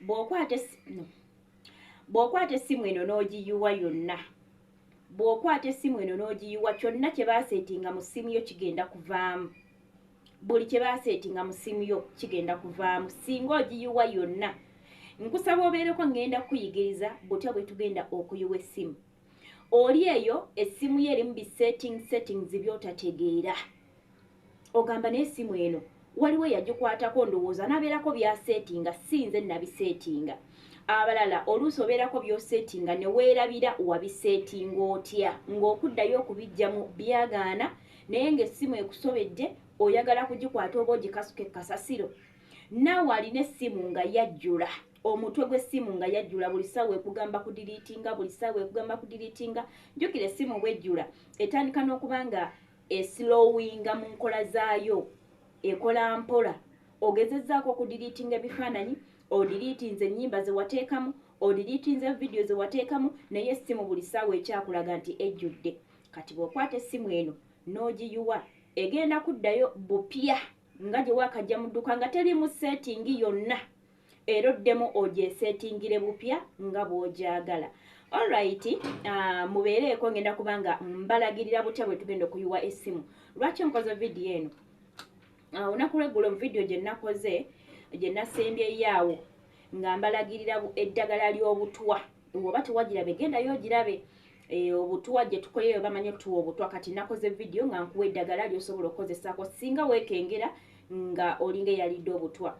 bw'okwata essimu eno n'ogiyuwa yonna, bw'okwata essimu eno n'ogiyuwa kyonna kye baaseetinga mu ssimu yo kigenda kuvaamu. Buli kye baaseetinga mu ssimu yo kigenda kuvaamu singa ogiyuwa yonna. Nkusaba obeereko ngenda kukuyigiriza butya bwe tugenda okuyuwa essimu. Oli eyo essimu ye erimu settings by'otategeera. Ogamba n'essimu eno waliwo yagikwatako ndowooza n'abeerako byaseetinga sinze nabiseetinga. Abalala oluusi obeerako by'oseetinga ne weerabira wabiseetinga otya ng'okuddayo okubijjamu byagaana naye ng'essimu ekusobedde oyagala kugikwata oba ogikasuka kasasiro. Naawe alina essimu nga yajjula, omutwe gw'essimu nga yajjula, buli ssaawa ekugamba kudiriitinga, buli ssaawa ekugamba kudiriitinga. Jjukira essimu bw'ejjula etandika n'okuba nga eslowinga mu nkola zaayo, ekola mpola. Ogezezzaako okudiriitinga ebifaananyi, odiriitinze ennyimba ze wateekamu, odiriitinze vidiyo ze wateekamu, naye essimu buli ssaawa ekyakulaga nti ejjudde. Kati bw'okwata essimu eno n'ogiyuwa egenda kuddayo bupya nga gye waakajja mu dduka nga terimu seetingi yonna. Era oddemu ogyeseetingire bupya nga bw'ogyagala. Alright, mubeereeko ngenda kubanga mbalagirira butya bwe tugenda okuyuwa essimu. Lwaki nkoze vidiyo eno? Olunaku lw'eggulo mu vidiyo gye nakoze gye nasembyeyo nga mbalagirira eddagala ly'obutwa. Oba tewagirabe gendayo ogirabe. Obutwa gye tukoleyo bamanye tuwa obutwa. Kati nakoze vidiyo nga nkuwa eddagala ly'osobola okukozesaako singa weekengera nga olinga eyalidde obutwa.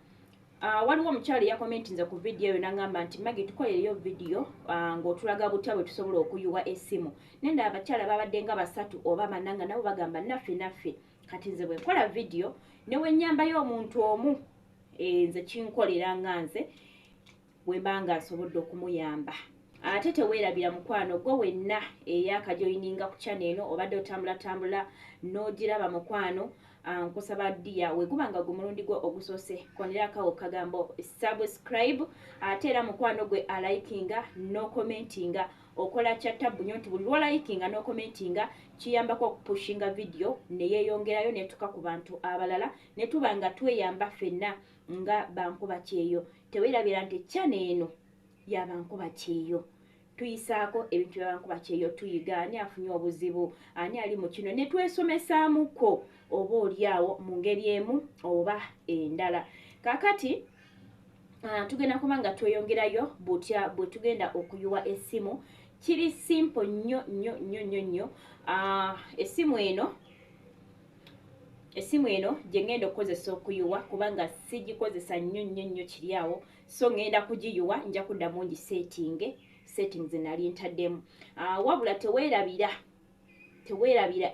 Waliwo omukyala yakomentinze ku vidiyo eyo n'angamba nti Maggie tukolereyo vidiyo ng'otulaga butya bwe tusobola okuyuwa essimu. Nenda abakyala babadde nga 3 oba 4 nga nabo bagamba naffe. Kati nze bwe nkola vidiyo ne we nnyambayo omuntu omu nze kinkolera nga nze bwe mba nga nsobodde okumuyamba. Ate teweerabira mukwano gwo wenna eyakajoyininga ku channel eno obadde otambulatambula n'ogiraba mukwano. Nkusaba ddiya weguba nga gumulundi gwo ogusoose koneraakawo kagambo subscribe. Ate era mukwano gwe alikinga n'okomentinga okola chattabu nnyo nti buli lw'olikinga n'okomentinga kiyambako okupushinga vidiyo ne yeeyongerayo netuka ku bantu abalala ne tuba nga tweyamba ffenna nga bankuba kyeyo. Teweerabira nti channel eno y'abankuba kyeyo. Tuyisaako ebintu by'abankuba kyeyo tuyiga ani afunye obuzibu, ani ali mu kino ne twesomesaamuko oba oliawo mu ngeri emu oba endala. Kakati tugenda kuba nga tweyongerayo butya bwe tugenda okuyuwa essimu. Kiri simple nnyo. Essimu eno gye ngenda okukozesa okuyuwa kubanga sigikozesa nnyo kiri awo. So ngenda kugiyuwa nja kuddamu settings nali ntaddemu. Wabula teweerabira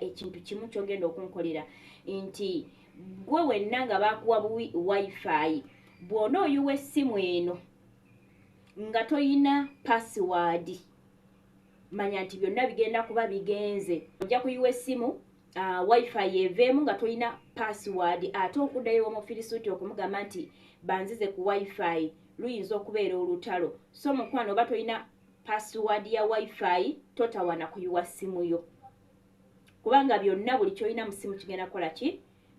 ekintu kimu ky'ogenda okunkolera nti gwe wenna nga baakuwa wifi bw'onooyuwa essimu eno nga toyina password manya nti byonna bigenda kuba bigenze. Ojja kuyuwa essimu wifi yeveemu nga toyina password ate okuddayo omufirisuuti okumugamba nti banzize ku wifi luyinza okubeera olutalo. So mukwano oba toyina password ya wifi totawana kuyuwa ssimu yo kubanga byonna buli kyoyina mu ssimu kigenda kukola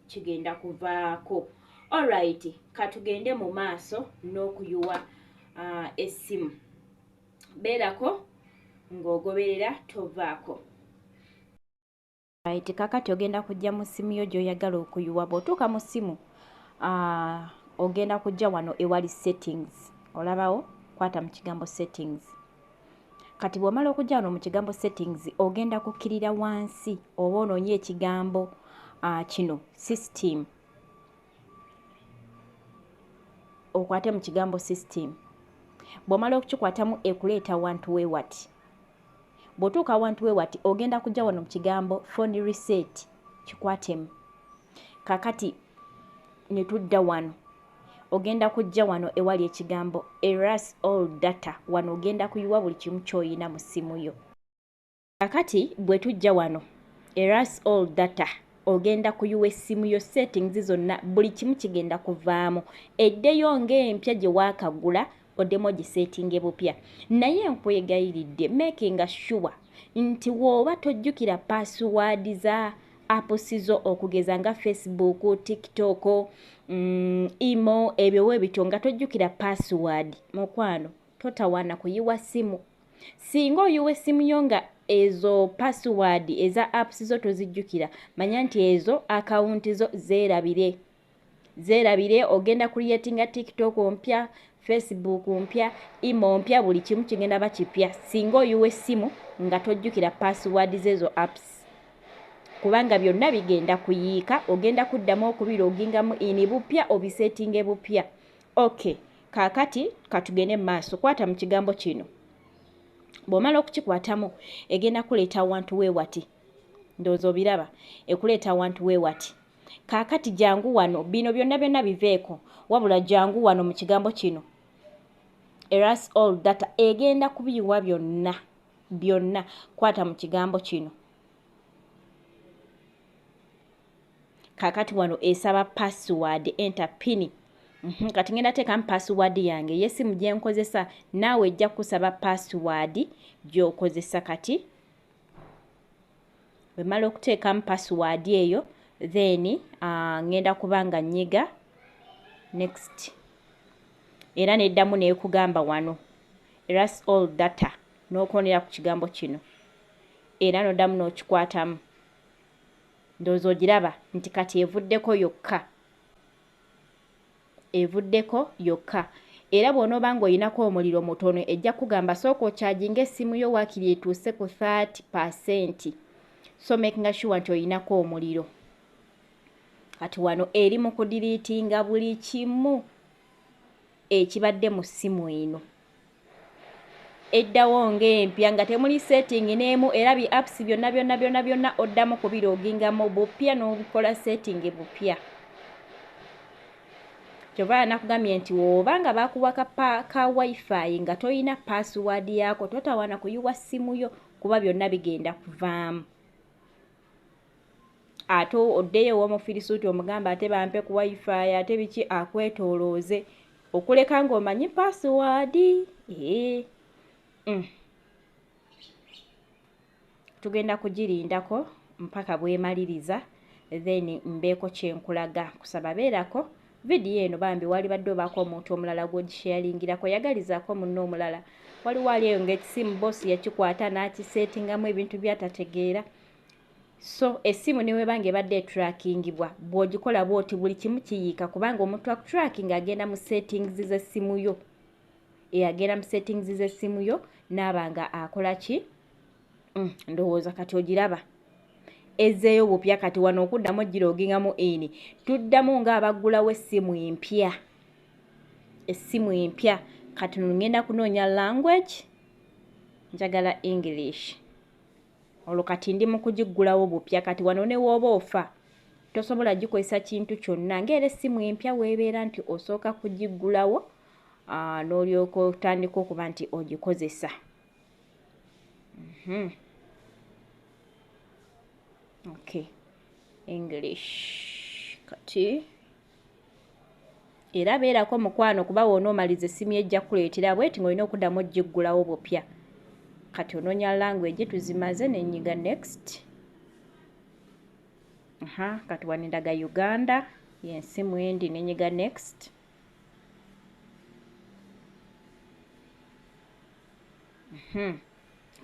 kigenda kuvaako. Alright, katugende mu maaso n'okuyuwa essimu. Beerako ng'ogoberera tovaako. Alright, kakati ogenda kujja mu ssimu yo gy'oyagala okuyuwa. Bw'otuuka mu ssimu ogenda kujja wano ewali settings. Olabawo kwata mu kigambo settings. Kati bw'omala okujja wano mu kigambo settings ogenda kukkirira wansi oba onoonye ekigambo kino system. Okwate mu kigambo system. Bw'omala okukikwatamu ekuleeta wantu we wati. Bw'otuuka wantu we wati ogenda kujja wano mu kigambo phone reset kikwatemu. Kakati ne tudda wano ogenda kujja wano ewali ekigambo erase all data. Wano ogenda kuyuwa buli kimu ky'oyina mu ssimu yo. Kakati bwe tujja wano erase all data ogenda kuyuwa essimu yo settings zonna buli kimu kigenda kuvaamu. Eddeyo ng'empya gye waakagula oddemu ogiseetinge bupya. Naye nkwegayiridde making sure nti wooba tojjukira password za apps zo okugeza nga Facebook, TikTok, imo ebyo webityo nga tojjukira password. Mukwano totawana kuyiwa simu. Singa oyiwa essimu yo nga ezo password eza apps zo tozijjukira, manya nti ezo akawunti zo zeerabire ogenda creatinga TikTok mpya, Facebook mpya, imo mpya, buli kimu kigenda bakipya singa oyiwa essimu nga tojjukira password zezo apps. Kubanga byonna bigenda kuyiika, ogenda kuddamu okubirogingamu ini bupya obisetinge bupya. Okay, kaakati katugende maaso. Kwata mu kigambo kino. Bw'omala okukikwatamu egenda kuleeta awantu weewati. Ndowooza obiraba, ekuleeta awantu weewati. Kaakati jangu wano, bino byonna biveeko, wabula jangu wano mu kigambo kino. Erase all data egenda kubiyiwa byonna. Kwata mu kigambo kino. Kaakati wano esaba password, enter pin. Kati ngenda teekamu password yange y'essimu gye nkozesa, naawe ejja kusaba password gy'okozesa kati. Bwe mala okuteekamu password eyo, then ngenda kubanga nyiga next. Era neddamu neekugamba wano erase all data n'okwonera ku kigambo kino. Era n'oddamu n'okikwatamu. Ndowooza ogiraba nti kati evuddeko yokka. Era bw'onooba ng'oyinako omuliro mutono ejja kugamba sooka okyaginga essimu yo waakiri etuuse ku 30%. So making sure nti oyinako omuliro. Kati wano eri mu kudiriitinga buli kimu ekibadde mu ssimu eno. Eddawo ng'empya nga temuli setting n'emu, era bi apps byonna oddamu kubirogingamu bupya n'obikola setting bupya. Kyova nakugambye nti oba nga bakuwa ka wifi nga toyina password yaako totawana kuyiwa ssimu yo kuba byonna bigenda kuvaamu. Ate oddeyo ew'omufirisuuti omugamba ate bampe ku wifi ate biki akwetoolooze okuleka ng'omanyi password. Tugenda kugirindako mpaka bwemaliriza then mbeeko kyenkulaga. Kusaba beerako vidiyo eno bambi wali badde obaako omuntu omulala gw'ogisharelingirako, yagalizaako munno omulala. Waliwo aliyo ng'ekisimu boosi yakikwata n'akiseetingamu ebintu by'atategeera. So essimu ne webanga ebadde etrackingibwa bw'ogikola bw'oti buli kimu kiyiika kubanga omuntu akutracking agenda mu settings z'essimu yo. Agenda mu settings z'essimu yo n'abanga akola ki? Ndowooza kati ogiraba. Ezzeeyo bupya kati wano okuddamu girogingamu ini. Tuddamu ng'abaggulawo essimu empya. Essimu empya. Kati ngenda kunoonya language. Njagala English. Olwo kati ndi mu kugiggulawo bupya. Kati wano ne wooba ofa tosobola gikozesa kintu kyonna. Ng'era essimu empya weebeera nti osooka kugiggulawo n'olyoka otandika okuba nti ogikozesa. Okay. English. Kati era beerako mukwano kuba woonoomaliza essimu ejja kuleetera bweti ng'olina okuddamu ogiggulawo bupya. Kati onoonya language tuzimaze nenyiga next. Kati wanindaga Uganda yensi mwendi nenyiga next.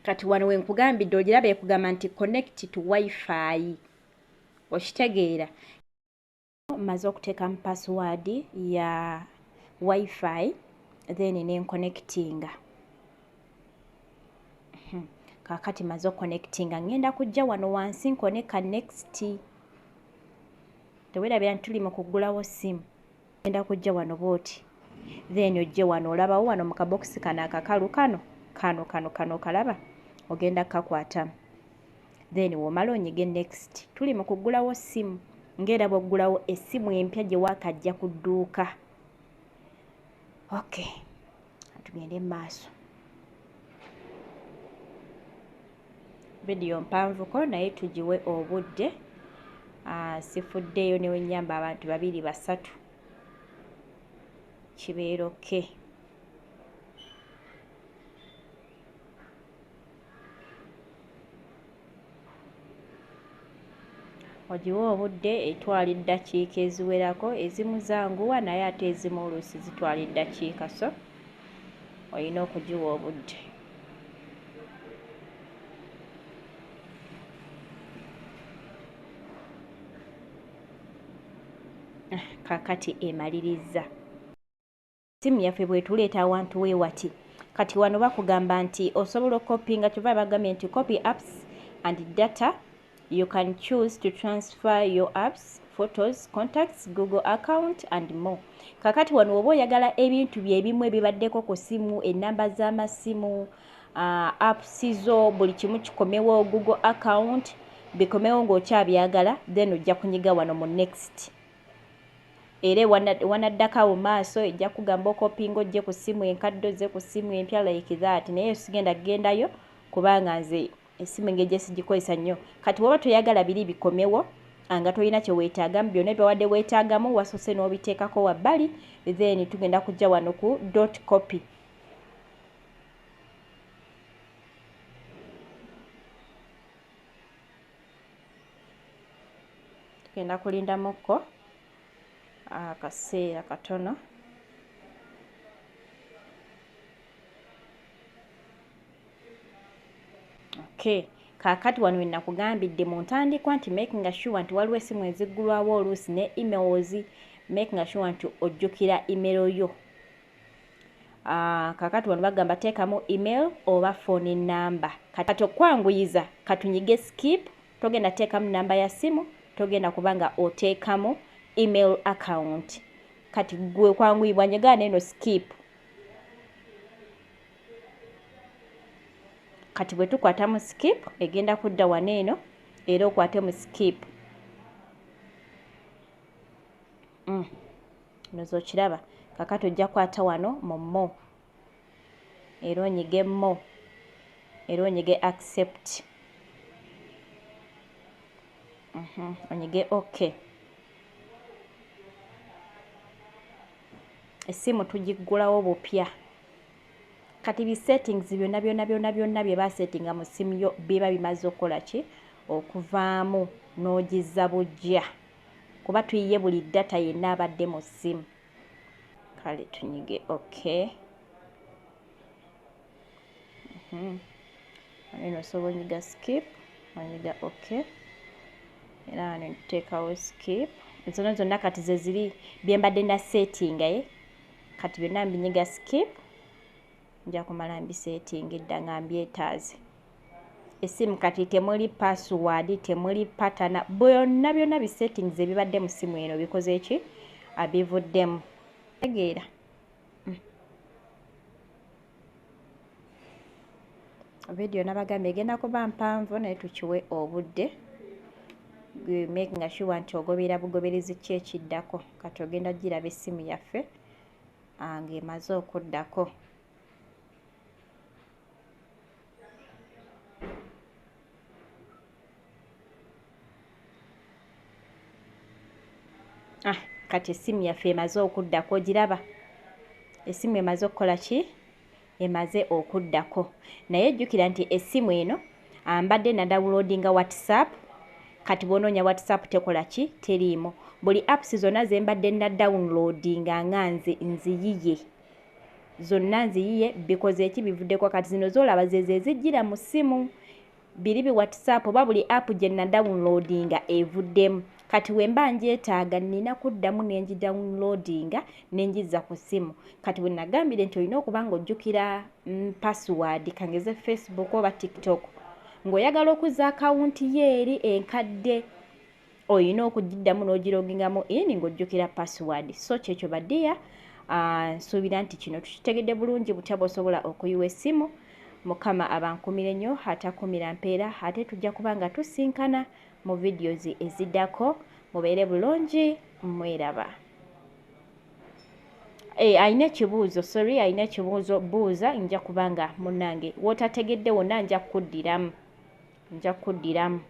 Kati wano wenkugambidde ogiraba ekugamba nti connect to wifi. Okitegeera. Maze okuteekamu password ya wifi then nenconnectinga. Kaakati maze connectinga ngenda kujja wano wansi nkoneka next. Teweerabira nti tuli mu kuggulawo ssimu. Ngenda kujja wano bw'oti. Then ojje wano olabawo wano mu kabokisi kano akakalu kano kalaba. Ogenda kakwatamu. Then womala onyige next. Tuli mu kuggulawo ssimu. Ngera bw'oggulawo essimu empya gye waakajja ku dduuka. Okay. Tugende maaso. Vidiyo mpanvuko naye tugiwe obudde. Sifuddeyo ne wennyamba abantu 2-3. Kibeera okay. ogiwa obudde etwala eddakiika eziwerako, ezimu zanguwa naye ate ezimu oluusi zitwala eddakiika, so olina okugiwa obudde. Kakati emaliriza. Simu yaffe bwetuleeta awantu weewati kati wano bakugamba nti osobola okopinga, kyova bagambye nti copy apps and data. You can choose to transfer your apps, photos, contacts, Google account and more. Kakati wano oba oyagala ebintu byebimu ebibaddeko ku simu, ennamba z'amasimu, apps zo, buli kimu kikomewo, Google account bikomewo ng'okyabyagala, then ojja kunyiga wano mu next. Era wanaddakawo maaso ejja kugamba okopinga ojje ku simu enkadde ozze ku simu empya like that, naye sigenda kugendayo kubanga nze esimu engeri sigikozesa nnyo. Kati woba toyagala biri bikomewo nga tolina kye weetaagamu, byonna byawadde weetaagamu wasose n'obiteekako wabbali, then tugenda kujja wano ku dot copy. Tugenda kulindamukko akaseera katono. Okay. Kakati wano we nakugambidde mu ntandikwa nti making sure nti waliwo essimu eziggulwawo oluusi ne emails, making sure nti ojjukira email yo. Kakati wano bagamba teekamu email oba phone number. Kati okwanguyiza katunyige skip, togenda teekamu namba ya simu, togenda kubanga oteekamu email account. Kati gwe kwanguyibwa nyegana eno skip. Kati bwe tukwata mu skip egenda kudda wano eno era okwate mu skip. Nozo kiraba. Kakati ojja kwata wano mu mo. Era onyige mo. Era onyige accept. Onyige okay. Essimu tugiggulawo bupya. Kati bi settings byonna bye basettinga mu simu yo biba bimaze okukola ki? Okuvaamu n'ogizza bujja. Kuba tuyiye buli data yenna abadde mu simu. Kale tunyige okay. Eno osobola onyiga skip, onyiga okay. Era netuteekawo skip. Zonna zonna kati ze ziri bye mbadde na settinga kati byonna mbinyiga skip. Nja kumala mbisetingidda nga mbyetaaze. Essimu kati temuli password, temuli pattern, byonna bi settings ebibadde mu simu eno bikoze ki? Abivuddemu. Tegeera. Video nabagambye egenda kuba mpanvu naye tukiwe obudde. Making sure nti ogobera bugoberezi ki ekiddako. Kati ogenda giraba essimu yaffe ng'emaze okuddako. Kati essimu yaffe emaze okuddako, giraba? Essimu emaze okukola ki? Emaze okuddako. Naye jjukira nti essimu eno mbadde na downloadinga WhatsApp. Kati bw'onoonya WhatsApp tekola ki? Teriimu. Buli apps zonna ze mbadde na downloadinga nga nziyiye. Zonna nziyiye bikoze ki? Bivuddeko. Kati zino z'olaba ze zijjira mu ssimu. Biri bi WhatsApp oba buli app gye na downloadinga evuddemu. Kati wemba njeetaaga nina kuddamu nengi downloadinga nenjizza ku simu. Kati bwe nagambire nti olina okuba ng'ojjukira password kangeze Facebook oba TikTok. Ng'oyagala okuzza akawunti ye eri enkadde olina okugiddamu n'ogirogingamu in ng'ojjukira password. So kyekyo baddiya nsuubira nti kino tukitegedde bulungi butya bw'osobola okuyiwa essimu. Mukama abankumire nnyo atakumira mpeera ate tujja kuba nga tusinkana mu videos eziddako. Mubeere bulungi, mweraba. Ayina ekibuuzo, ayina ekibuuzo buuza, nja kubanga munnange wootategedde wonna nja kuddiramu.